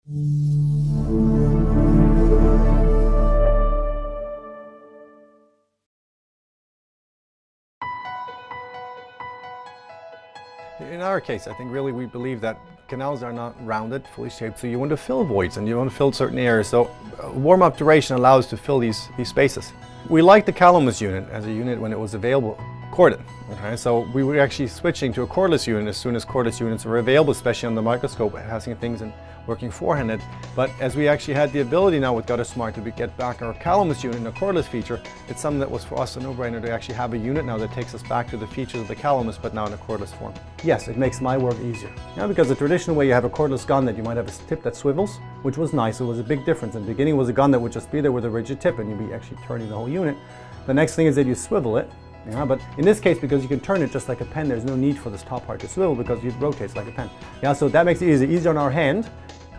In our case, I think really we believe that canals are not rounded, fully shaped, so you want to fill voids and you want to fill certain areas. So warm obturation allows to fill these spaces. We liked the Calamus unit as a unit when it was available, corded. Okay? So we were actually switching to a cordless unit as soon as cordless units were available, especially on the microscope, having things and working forehanded. But as we actually had the ability now with Gutta-Smart to get back our Calamus unit and a cordless feature, it's something that was for us a no-brainer to actually have a unit now that takes us back to the features of the Calamus, but now in a cordless form. Yes, it makes my work easier. Yeah, because the traditional way you have a cordless gun that you might have a tip that swivels, which was nice. It was a big difference. In the beginning it was a gun that would just be there with a rigid tip and you'd be actually turning the whole unit. The next thing is that you swivel it. Yeah, but in this case, because you can turn it just like a pen, there's no need for this top part to swivel because it rotates like a pen. Yeah, so that makes it easier on our hand.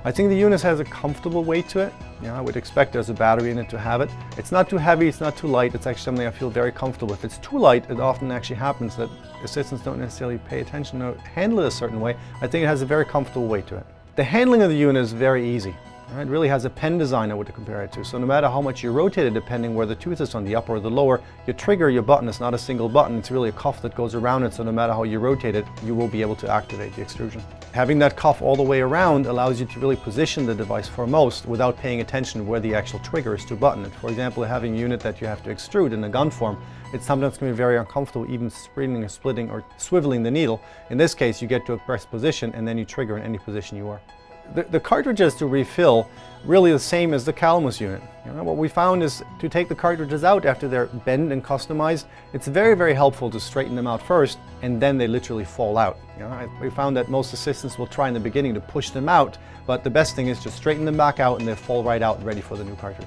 I think the unit has a comfortable weight to it. Yeah, I would expect there's a battery in it to have it. It's not too heavy, it's not too light. It's actually something I feel very comfortable with. If it's too light, it often actually happens that assistants don't necessarily pay attention or handle it a certain way. I think it has a very comfortable weight to it. The handling of the unit is very easy. It really has a pen design I would compare it to. So no matter how much you rotate it, depending where the tooth is on the upper or the lower, your trigger, your button is not a single button. It's really a cuff that goes around it. So no matter how you rotate it, you will be able to activate the extrusion. Having that cuff all the way around allows you to really position the device foremost without paying attention where the actual trigger is to button it. For example, having a unit that you have to extrude in a gun form, it sometimes can be very uncomfortable even spinning or splitting or swiveling the needle. In this case, you get to a pressed position and then you trigger in any position you are. The cartridges to refill really the same as the Calamus unit. You know, what we found is to take the cartridges out after they're bent and customized, it's very, very helpful to straighten them out first and then they literally fall out. You know, we found that most assistants will try in the beginning to push them out, but the best thing is to straighten them back out and they fall right out ready for the new cartridge.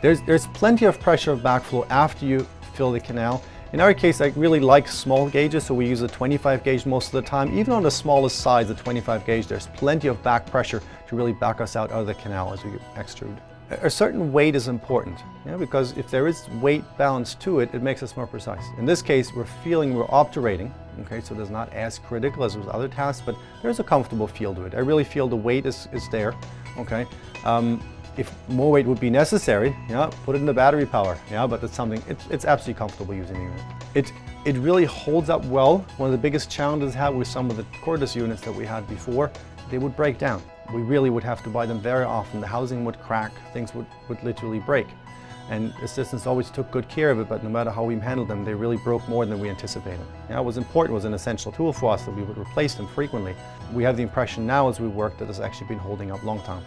There's plenty of pressure of backflow after you fill the canal. In our case, I really like small gauges, so we use a 25 gauge most of the time. Even on the smallest size, the 25 gauge, there's plenty of back pressure to really back us out of the canal as we extrude. A certain weight is important, because if there is weight balance to it, it makes us more precise. In this case, we're obturating, okay, so it's not as critical as with other tasks, but there's a comfortable feel to it. I really feel the weight is there, okay. If more weight would be necessary, put it in the battery power, but it's something, it's absolutely comfortable using the unit. It really holds up well. One of the biggest challenges I had with some of the cordless units that we had before, they would break down. We really would have to buy them very often. The housing would crack, things would literally break. And assistants always took good care of it, but no matter how we handled them, they really broke more than we anticipated. It was important, it was an essential tool for us that we would replace them frequently. We have the impression now as we work that it's actually been holding up a long time.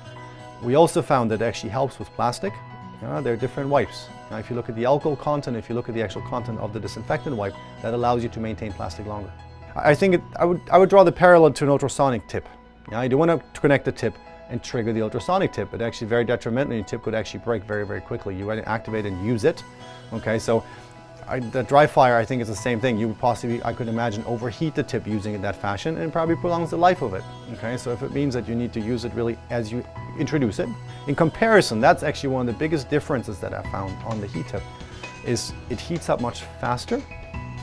We also found that it actually helps with plastic. There are different wipes. Now, if you look at the alcohol content, if you look at the actual content of the disinfectant wipe, that allows you to maintain plastic longer. I think I would draw the parallel to an ultrasonic tip. You don't want to connect the tip and trigger the ultrasonic tip. It actually very detrimental. Your tip could actually break very, very quickly. You want to activate and use it. Okay, so the dry fire, I think, is the same thing. You would possibly, I could imagine, overheat the tip using it in that fashion, and it probably prolongs the life of it. Okay, so if it means that you need to use it really as you introduce it. In comparison, that's actually one of the biggest differences that I found on the heat tip, is it heats up much faster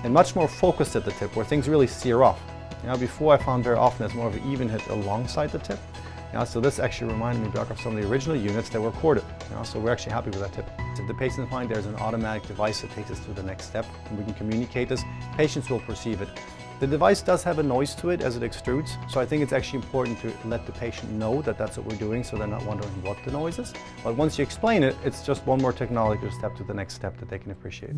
and much more focused at the tip, where things really sear off. Before I found very often it's more of an even hit alongside the tip. So this actually reminded me back of some of the original units that were corded. So we're actually happy with that tip. If the patient finds there's an automatic device that takes us to the next step, and we can communicate this, patients will perceive it. The device does have a noise to it as it extrudes, so I think it's actually important to let the patient know that that's what we're doing, so they're not wondering what the noise is. But once you explain it, it's just one more technological step to the next step that they can appreciate.